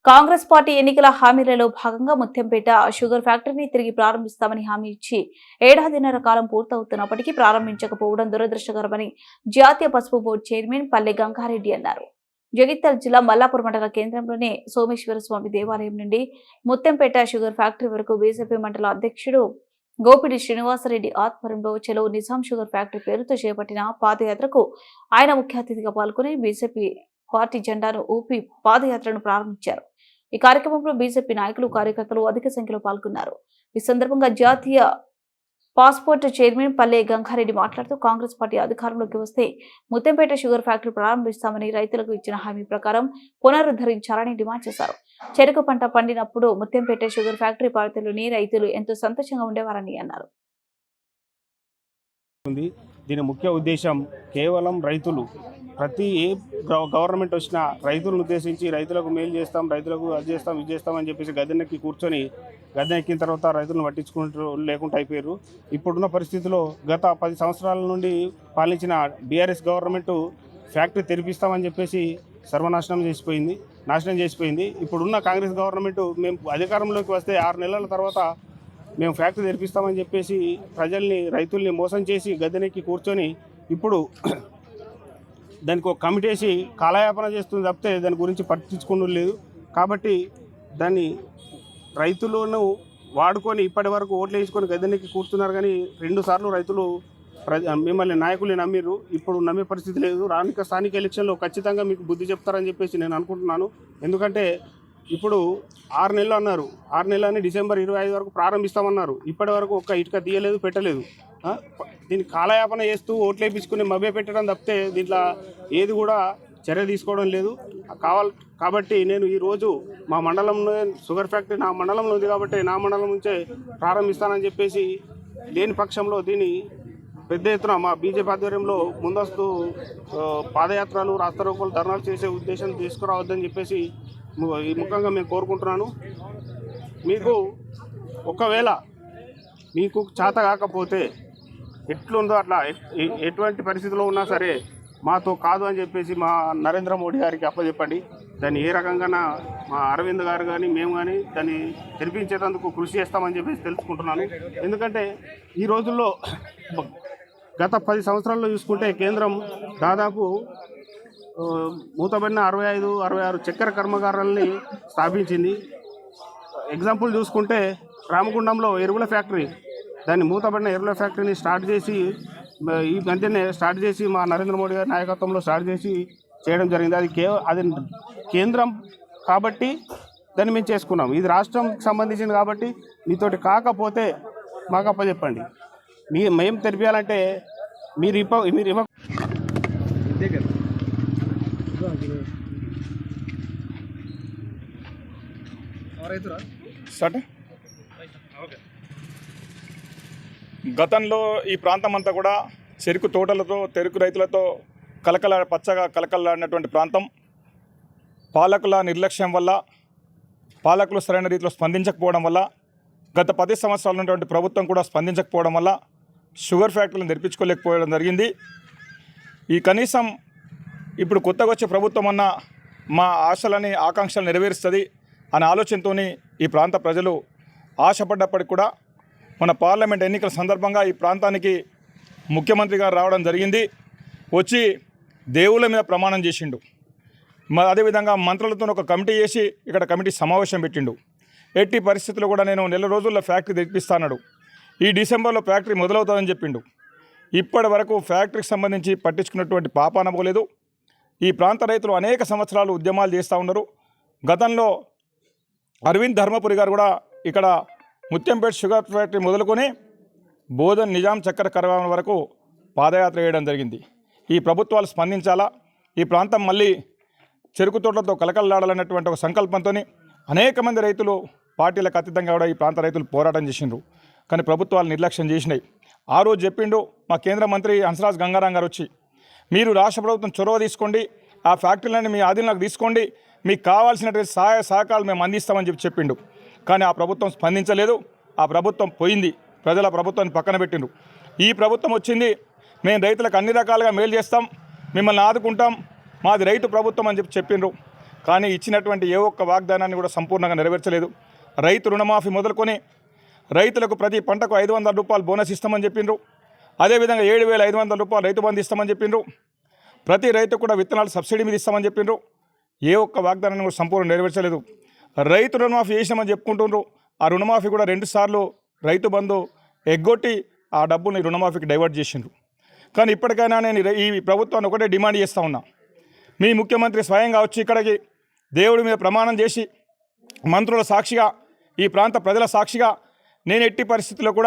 Congress party ఎన్నికల హామీలలో భాగంగా Muthyampet sugar ఫ్యాక్టరీని తిరిగి ప్రారంభిస్తామని హామీ ఇచ్చి ఏడాదిన్నర కాలం పూర్తవుతున్నప్పటికీ ప్రారంభించకపోవడం దురదృష్టకరమని జాతీయ పసుపు బోర్డు చైర్మన్ పల్లె గంగారెడ్డి అన్నారు. జగిత్యాల జిల్లా మల్లాపూర్ మండల కేంద్రంలోని సోమేశ్వర స్వామి దేవాలయం నుండి ముత్యంపేట షుగర్ ఫ్యాక్టరీ వరకు బీజేపీ మండల అధ్యక్షుడు గోపిడి శ్రీనివాసరెడ్డి ఆధ్వర్యంలో చెలో నిజాం షుగర్ ఫ్యాక్టరీ పేరుతో చేపట్టిన పాదయాత్రకు ఆయన ముఖ్య అతిథిగా పాల్గొని బీజేపీ పార్టీ జెండాను ఊపి పాదయాత్రను ప్రారంభించారు. ఈ కార్యక్రమంలో బీజేపీ నాయకులు కార్యకర్తలు అధిక సంఖ్యలో పాల్గొన్నారు. ఈ సందర్భంగా జాతీయ పాస్పోర్ట్ చైర్మన్ పల్లె గంగారెడ్డి మాట్లాడుతూ కాంగ్రెస్ పార్టీ అధికారంలోకి వస్తే ముత్యంపేట షుగర్ ఫ్యాక్టరీ ప్రారంభిస్తామని రైతులకు ఇచ్చిన హామీ ప్రకారం పునరుద్ధరించాలని డిమాండ్ చేశారు. చెరుకు పంట పండినప్పుడు ముత్యంపేట షుగర్ ఫ్యాక్టరీ పారితలోని రైతులు ఎంతో సంతోషంగా ఉండేవారని అన్నారు. దీని ముఖ్య ఉద్దేశం కేవలం రైతులు ప్రతి ఏ గవర్నమెంట్ వచ్చినా రైతులను ఉద్దేశించి రైతులకు మేలు చేస్తాం, రైతులకు అది చేస్తాం ఇది చేస్తాం అని చెప్పేసి గద్దెనెక్కి కూర్చొని గద్దెనెక్కిన తర్వాత రైతులను పట్టించుకుంటూ లేకుండా అయిపోయారు. ఇప్పుడున్న పరిస్థితిలో గత 10 సంవత్సరాల నుండి పాలించిన బీఆర్ఎస్ గవర్నమెంట్ ఫ్యాక్టరీ తెరిపిస్తామని చెప్పేసి సర్వనాశనం చేసిపోయింది. ఇప్పుడున్న కాంగ్రెస్ గవర్నమెంట్ మేము అధికారంలోకి వస్తే 6 నెలల తర్వాత మేము ఫ్యాక్టరీ తెరిపిస్తామని చెప్పేసి రైతుల్ని మోసం చేసి గద్దెనెక్కి కూర్చొని ఇప్పుడు దానికి ఒక కమిటీ వేసి కాలయాపన చేస్తుంది తప్పితే దాని గురించి పట్టించుకోవడం లేదు. కాబట్టి దాన్ని రైతులను వాడుకొని ఇప్పటి వరకు ఓట్లు వేసుకొని గద్దెనెక్కి కూర్చున్నారు. కానీ 2 సార్లు రైతులు మిమ్మల్ని నాయకుల్ని నమ్మిరు. ఇప్పుడు నమ్మే పరిస్థితి లేదు. రానుక స్థానిక ఎలక్షన్లో ఖచ్చితంగా మీకు బుద్ధి చెప్తారని చెప్పేసి నేను అనుకుంటున్నాను. ఎందుకంటే ఇప్పుడు 6 నెలలు అన్నారు. 6 నెలలని డిసెంబర్ 25 వరకు ప్రారంభిస్తామన్నారు. ఇప్పటి వరకు ఒక్క ఇటుక తీయలేదు, పెట్టలేదు. దీన్ని కాలయాపన చేస్తూ ఓట్లు వేయించుకుని మభ్య పెట్టడం తప్పితే దీంట్లో ఏది కూడా చర్య తీసుకోవడం లేదు. కాబట్టి నేను ఈరోజు మా మండలంలో షుగర్ ఫ్యాక్టరీ నా మండలంలో ఉంది కాబట్టి నా మండలం నుంచే ప్రారంభిస్తానని చెప్పేసి లేని పక్షంలో దీన్ని పెద్ద ఎత్తున మా బీజేపీ ఆధ్వర్యంలో ముందస్తు పాదయాత్రలు, రాస్తారోకోలు, ధర్నాలు చేసే ఉద్దేశం తీసుకురావద్దని చెప్పేసి ఈ ముఖ్యంగా మేము కోరుకుంటున్నాను. మీకు ఒకవేళ మీకు చేత కాకపోతే ఎట్లుందో అట్లా ఎటువంటి పరిస్థితిలో ఉన్నా సరే మాతో కాదు అని చెప్పేసి మా నరేంద్ర మోడీ గారికి అప్పచెప్పండి. దాన్ని ఏ రకంగా మా అరవింద్ గారు కానీ మేము కానీ దాన్ని తెరిపించేందుకు కృషి చేస్తామని చెప్పేసి తెలుసుకుంటున్నాను. ఎందుకంటే ఈ రోజుల్లో గత 10 సంవత్సరాల్లో చూసుకుంటే కేంద్రం దాదాపు మూతబడిన 65-66 చక్కెర కర్మాగారాలని స్థాపించింది. ఎగ్జాంపుల్ చూసుకుంటే రామగుండంలో ఎరువుల ఫ్యాక్టరీ, దాన్ని మూతబడిన ఎరువుల ఫ్యాక్టరీని ఈ మధ్యనే స్టార్ట్ చేసి మా నరేంద్ర మోడీ గారి నాయకత్వంలో స్టార్ట్ చేసి చేయడం జరిగింది. అది కేంద్రం కాబట్టి దాన్ని మేము చేసుకున్నాం. ఇది రాష్ట్రం సంబంధించింది కాబట్టి మీతోటి కాకపోతే మాకు అప్పచెప్పండి. మేము తెరిపించాలంటే మీరు ఇవ్వ గతంలో ఈ ప్రాంతం అంతా కూడా చెరుకు తోటలతో, చెరుకు రైతులతో పచ్చగా కలకలాడినటువంటి ప్రాంతం. పాలకుల నిర్లక్ష్యం వల్ల, పాలకులు సరైన రీతిలో స్పందించకపోవడం వల్ల, గత 10 సంవత్సరాల ఉన్నటువంటి ప్రభుత్వం కూడా స్పందించకపోవడం వల్ల షుగర్ ఫ్యాక్టరీలను తెరిపించుకోలేకపోవడం జరిగింది. ఈ కనీసం ఇప్పుడు కొత్తగా వచ్చే ప్రభుత్వం అన్న మా ఆశలని, ఆకాంక్షలు నెరవేరుస్తుంది అనే ఆలోచనతో ఈ ప్రాంత ప్రజలు ఆశపడ్డప్పటికి కూడా మన పార్లమెంట్ ఎన్నికల సందర్భంగా ఈ ప్రాంతానికి ముఖ్యమంత్రి గారు రావడం జరిగింది. వచ్చి దేవుళ్ళ మీద ప్రమాణం చేసిండు. అదేవిధంగా మంత్రులతో ఒక కమిటీ చేసి ఇక్కడ కమిటీ సమావేశం పెట్టిండు. ఎట్టి పరిస్థితుల్లో కూడా నేను 1 నెల రోజుల్లో ఫ్యాక్టరీ తెరిపిస్తాడు, ఈ డిసెంబర్లో ఫ్యాక్టరీ మొదలవుతుందని చెప్పిండు. ఇప్పటి వరకు ఫ్యాక్టరీకి సంబంధించి పట్టించుకున్నటువంటి పాపాన పోలేదు. ఈ ప్రాంత రైతులు అనేక సంవత్సరాలు ఉద్యమాలు చేస్తూ ఉన్నారు. గతంలో అరవింద్ ధర్మపురి గారు కూడా ఇక్కడ ముత్యంపేట షుగర్ ఫ్యాక్టరీ మొదలుకొని బోధన్ నిజాం చక్కెర కర్మాగారం వరకు పాదయాత్ర చేయడం జరిగింది. ఈ ప్రభుత్వాలు స్పందించాలా, ఈ ప్రాంతం మళ్ళీ చెరుకు తోటలతో కలకలలాడాలన్నటువంటి ఒక సంకల్పంతో అనేక మంది రైతులు పార్టీలకు అతీతంగా కూడా ఈ ప్రాంత రైతులు పోరాటం చేసిండ్రు. కానీ ప్రభుత్వాలు నిర్లక్ష్యం చేసినాయి. ఆ రోజు చెప్పిండు మా కేంద్ర మంత్రి హంసరాజ్ గంగారాం గారు వచ్చి, మీరు రాష్ట్ర ప్రభుత్వం చొరవ తీసుకోండి, ఆ ఫ్యాక్టరీలని మీ ఆధీనంలోకి తీసుకోండి, మీకు కావాల్సినటువంటి సహాయ సహకారాలు మేము అందిస్తామని చెప్పిండు. కానీ ఆ ప్రభుత్వం స్పందించలేదు. ఆ ప్రభుత్వం పోయింది. ప్రజల ప్రభుత్వాన్ని పక్కన పెట్టిండ్రు. ఈ ప్రభుత్వం వచ్చింది, మేము రైతులకు అన్ని రకాలుగా మేలు చేస్తాం, మిమ్మల్ని ఆదుకుంటాం, మాది రైతు ప్రభుత్వం అని చెప్పిండ్రు. కానీ ఇచ్చినటువంటి ఏ ఒక్క వాగ్దానాన్ని కూడా సంపూర్ణంగా నెరవేర్చలేదు. రైతు రుణమాఫీ మొదలుకొని రైతులకు ప్రతి పంటకు 500 రూపాయలు బోనస్ ఇస్తామని చెప్పిండ్రు. అదేవిధంగా 7,500 రూపాయలు రైతు బంధు ఇస్తామని చెప్పిండ్రు. ప్రతి రైతు కూడా విత్తనాలు సబ్సిడీ మీద ఇస్తామని చెప్పిండ్రు. ఏ ఒక్క వాగ్దానాన్ని కూడా సంపూర్ణ నెరవేర్చలేదు. రైతు రుణమాఫీ చేసినామని చెప్పుకుంటుండ్రు. ఆ రుణమాఫీ కూడా 2 సార్లు రైతు బంధు ఎగ్గొట్టి ఆ డబ్బుని రుణమాఫీకి డైవర్ట్ చేసిండ్రు. కానీ ఇప్పటికైనా నేను ఈ ప్రభుత్వాన్ని ఒకటే డిమాండ్ చేస్తూ ఉన్నా. మీ ముఖ్యమంత్రి స్వయంగా వచ్చి ఇక్కడికి దేవుడి మీద ప్రమాణం చేసి మంత్రుల సాక్షిగా ఈ ప్రాంత ప్రజల సాక్షిగా నేను ఎట్టి పరిస్థితుల్లో కూడా